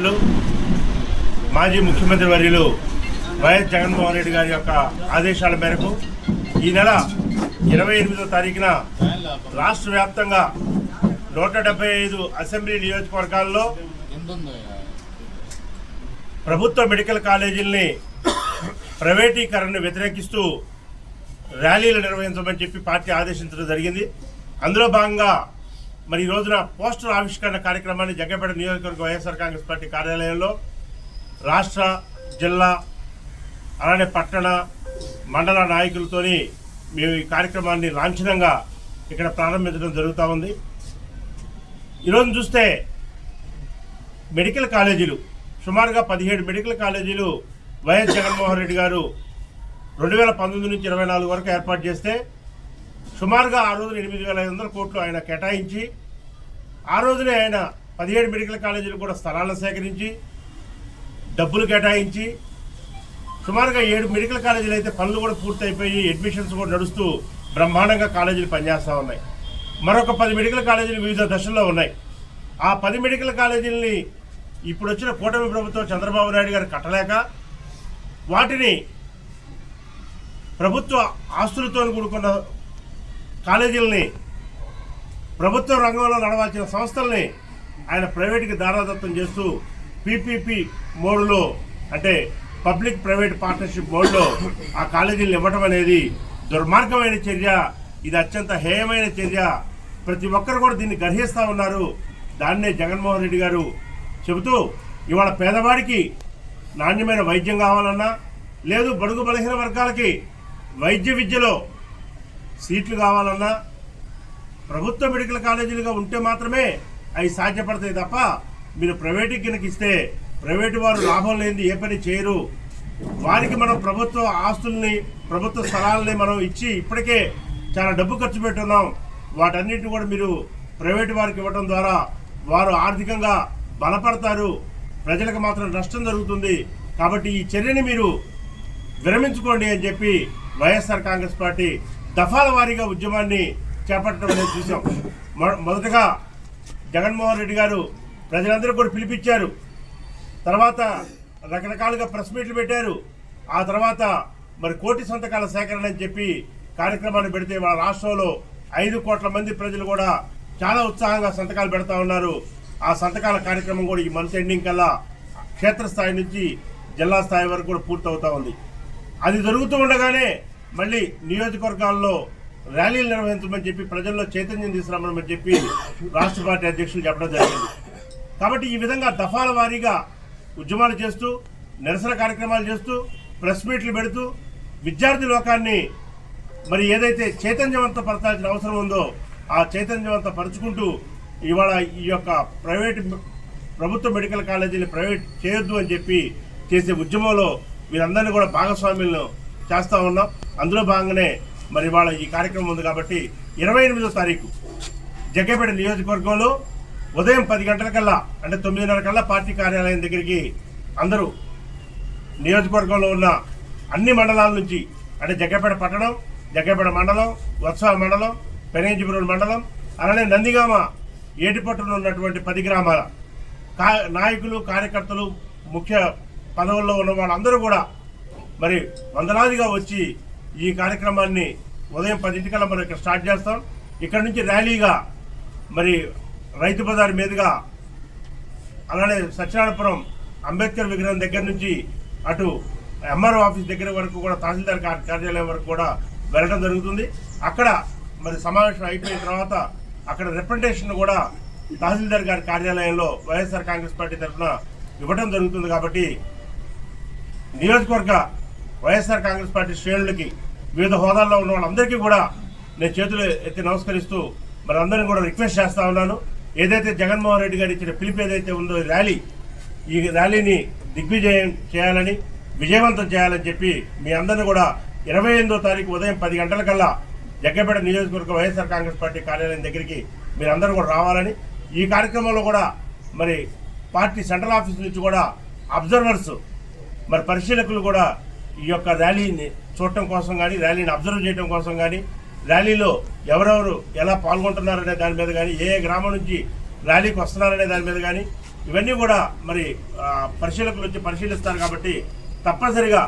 అధ్యక్షులు మాజీ ముఖ్యమంత్రి వర్యులు వైఎస్ జగన్మోహన్ రెడ్డి గారి యొక్క ఆదేశాల మేరకు ఈ నెల 28వ తారీఖున రాష్ట్ర వ్యాప్తంగా 175 అసెంబ్లీ నియోజకవర్గాల్లో ప్రభుత్వ మెడికల్ కాలేజీలని ప్రైవేటీకరణను వ్యతిరేకిస్తూ ర్యాలీలు నిర్వహించమని చెప్పి పార్టీ ఆదేశించడం జరిగింది. అందులో భాగంగా మరి ఈ రోజున పోస్టర్ ఆవిష్కరణ కార్యక్రమాన్ని జగ్గైపేట నియోజకవర్గ వైఎస్ఆర్ కాంగ్రెస్ పార్టీ కార్యాలయంలో రాష్ట్ర, జిల్లా, అలానే పట్టణ, మండల నాయకులతోని మేము ఈ కార్యక్రమాన్ని లాంఛనంగా ఇక్కడ ప్రారంభించడం జరుగుతూ ఉంది. ఈరోజు చూస్తే మెడికల్ కాలేజీలు సుమారుగా 17 మెడికల్ కాలేజీలు వైఎస్ జగన్మోహన్ రెడ్డి గారు 2019 నుంచి 24 వరకు ఏర్పాటు చేస్తే సుమారుగా ఆ రోజున 8,500 కోట్లు ఆయన కేటాయించి ఆ రోజునే ఆయన 17 మెడికల్ కాలేజీలు కూడా స్థలాలను సేకరించి డబ్బులు కేటాయించి సుమారుగా 7 మెడికల్ కాలేజీలు అయితే పనులు కూడా పూర్తయిపోయి అడ్మిషన్స్ కూడా నడుస్తూ బ్రహ్మాండంగా కాలేజీలు పనిచేస్తూ ఉన్నాయి. మరొక 10 మెడికల్ కాలేజీలు వివిధ దశల్లో ఉన్నాయి. ఆ 10 మెడికల్ కాలేజీలని ఇప్పుడు వచ్చిన కూటమి ప్రభుత్వం చంద్రబాబు నాయుడు గారు కట్టలేక వాటిని ప్రభుత్వ ఆస్తులతో కూడుకున్న కాలేజీలని, ప్రభుత్వ రంగంలో నడవాల్సిన సంస్థల్ని ఆయన ప్రైవేట్కి దారాదత్తం చేస్తూ పీపీపీ మోడ్లో, అంటే పబ్లిక్ ప్రైవేట్ పార్ట్నర్షిప్ మోడ్లో ఆ కాలేజీలను ఇవ్వడం అనేది దుర్మార్గమైన చర్య. ఇది అత్యంత హేయమైన చర్య. ప్రతి ఒక్కరు కూడా దీన్ని గ్రహిస్తూ ఉన్నారు. దాన్నే జగన్మోహన్ రెడ్డి గారు చెబుతూ ఇవాళ పేదవాడికి నాణ్యమైన వైద్యం కావాలన్నా, లేదు బడుగు బలహీన వర్గాలకి వైద్య విద్యలో సీట్లు కావాలన్నా ప్రభుత్వ మెడికల్ కాలేజీలుగా ఉంటే మాత్రమే అవి సాధ్యపడతాయి తప్ప మీరు ప్రైవేట్కి కనుక ఇస్తే ప్రైవేటు వారు లాభం లేనిది ఏ పని చేయరు. వారికి మనం ప్రభుత్వ ఆస్తుల్ని, ప్రభుత్వ స్థలాలని మనం ఇచ్చి ఇప్పటికే చాలా డబ్బు ఖర్చు పెట్టున్నాం. వాటన్నిటిని కూడా మీరు ప్రైవేటు వారికి ఇవ్వడం ద్వారా వారు ఆర్థికంగా బలపడతారు, ప్రజలకు మాత్రం నష్టం జరుగుతుంది. కాబట్టి ఈ చర్యని మీరు విరమించుకోండి అని చెప్పి వైఎస్ఆర్ కాంగ్రెస్ పార్టీ దఫాల వారీగా ఉద్యమాన్ని చేపట్టడం అనేది చూసాం. మొదటగా జగన్మోహన్ రెడ్డి గారు ప్రజలందరూ కూడా పిలిపించారు. తర్వాత రకరకాలుగా ప్రెస్ మీట్లు పెట్టారు. ఆ తర్వాత మరి 1 కోటి సంతకాల సేకరణ అని చెప్పి కార్యక్రమాన్ని పెడితే మన రాష్ట్రంలో 5 కోట్ల మంది ప్రజలు కూడా చాలా ఉత్సాహంగా సంతకాలు పెడతా ఉన్నారు. ఆ సంతకాల కార్యక్రమం కూడా ఈ మంత్ ఎండింగ్ కల్లా క్షేత్రస్థాయి నుంచి జిల్లా స్థాయి వరకు కూడా పూర్తవుతూ ఉంది. అది జరుగుతూ ఉండగానే మళ్ళీ నియోజకవర్గాల్లో ర్యాలీలు నిర్వహించమని చెప్పి ప్రజల్లో చైతన్యం తీసుకురామని చెప్పి రాష్ట్ర పార్టీ అధ్యక్షులు చెప్పడం జరిగింది. కాబట్టి ఈ విధంగా దఫాల వారీగా ఉద్యమాలు చేస్తూ, నిరసన కార్యక్రమాలు చేస్తూ, ప్రెస్ మీట్లు పెడుతూ విద్యార్థి లోకాన్ని మరి ఏదైతే చైతన్యవంతపరచాల్సిన అవసరం ఉందో ఆ చైతన్యవంతపరుచుకుంటూ ఇవాళ ఈ యొక్క ప్రభుత్వ మెడికల్ కాలేజీని ప్రైవేట్ చేయొద్దు అని చెప్పి చేసే ఉద్యమంలో వీరందరినీ కూడా భాగస్వామ్యులను చేస్తూ ఉన్నాం. అందులో భాగంగానే మరి ఇవాళ ఈ కార్యక్రమం ఉంది. కాబట్టి 28వ తారీఖు జగ్గైపేట నియోజకవర్గంలో ఉదయం 10 గంటలకల్లా, అంటే 9:30 కల్లా పార్టీ కార్యాలయం దగ్గరికి అందరూ నియోజకవర్గంలో ఉన్న అన్ని మండలాల నుంచి, అంటే జగ్గైపేట పట్టణం, జగ్గైపేట మండలం, వత్స మండలం, పెనేజిపురం మండలం, అలానే నందిగామ, ఏటిపట్టున ఉన్నటువంటి 10 గ్రామాల నాయకులు, కార్యకర్తలు, ముఖ్య పదవుల్లో ఉన్న వాళ్ళందరూ కూడా మరి వందలాదిగా వచ్చి ఈ కార్యక్రమాన్ని ఉదయం 10 మనం ఇక్కడ స్టార్ట్ చేస్తాం. ఇక్కడ నుంచి ర్యాలీగా మరి రైతు బజార్ మీదుగా, అలానే సత్యనారాయణపురం అంబేద్కర్ విగ్రహం దగ్గర నుంచి అటు ఎంఆర్ఓ ఆఫీస్ దగ్గర వరకు కూడా, తహసీల్దార్ కార్యాలయం వరకు కూడా వెళ్ళడం జరుగుతుంది. అక్కడ మరి సమావేశం అయిపోయిన తర్వాత అక్కడ రిప్రజెంటేషన్ కూడా తహసీల్దార్ గారి కార్యాలయంలో వైఎస్ఆర్ కాంగ్రెస్ పార్టీ తరఫున ఇవ్వడం జరుగుతుంది. కాబట్టి నియోజకవర్గ వైఎస్ఆర్ కాంగ్రెస్ పార్టీ శ్రేణులకి, వివిధ హోదాల్లో ఉన్న వాళ్ళందరికీ కూడా నేను చేతులు ఎత్తి నమస్కరిస్తూ మరి అందరినీ కూడా రిక్వెస్ట్ చేస్తా ఉన్నాను. ఏదైతే జగన్మోహన్ రెడ్డి గారు ఇచ్చిన పిలుపు ఏదైతే ఉందో ఈ ర్యాలీని దిగ్విజయం చేయాలని, విజయవంతం చేయాలని చెప్పి మీ అందరినీ కూడా 28వ తారీఖు ఉదయం 10 గంటలకల్లా జగ్గైపేట నియోజకవర్గ వైఎస్ఆర్ కాంగ్రెస్ పార్టీ కార్యాలయం దగ్గరికి మీరందరూ కూడా రావాలని, ఈ కార్యక్రమంలో కూడా మరి పార్టీ సెంట్రల్ ఆఫీస్ నుంచి కూడా అబ్జర్వర్స్, మరి పరిశీలకులు కూడా ఈ యొక్క ర్యాలీని చూడటం కోసం కానీ, ర్యాలీని అబ్జర్వ్ చేయడం కోసం కానీ, ర్యాలీలో ఎవరెవరు ఎలా పాల్గొంటున్నారనే దాని మీద కానీ, ఏ గ్రామం నుంచి ర్యాలీకి వస్తున్నారనే దాని మీద కానీ, ఇవన్నీ కూడా మరి పరిశీలకులు వచ్చి పరిశీలిస్తారు కాబట్టి తప్పనిసరిగా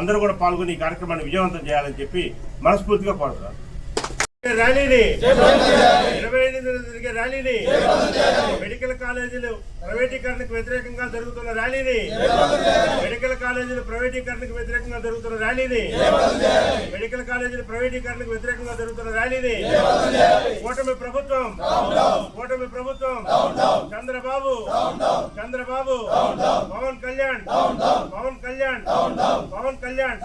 అందరూ కూడా పాల్గొని ఈ కార్యక్రమాన్ని విజయవంతం చేయాలని చెప్పి మనస్ఫూర్తిగా కోరుతున్నారు. ర్యాలీని 28 జరిగే ర్యాలీని మెడికల్ కాలేజీలు ప్రైవేటీకరణకు వ్యతిరేకంగా జరుగుతున్న ర్యాలీని మెడికల్ కాలేజీలు ప్రైవేటీకరణకు వ్యతిరేకంగా జరుగుతున్న ర్యాలీని మెడికల్ కాలేజీలు ప్రైవేటీకరణకు వ్యతిరేకంగా జరుగుతున్న ర్యాలీని కూటమి ప్రభుత్వం చంద్రబాబు పవన్ కళ్యాణ్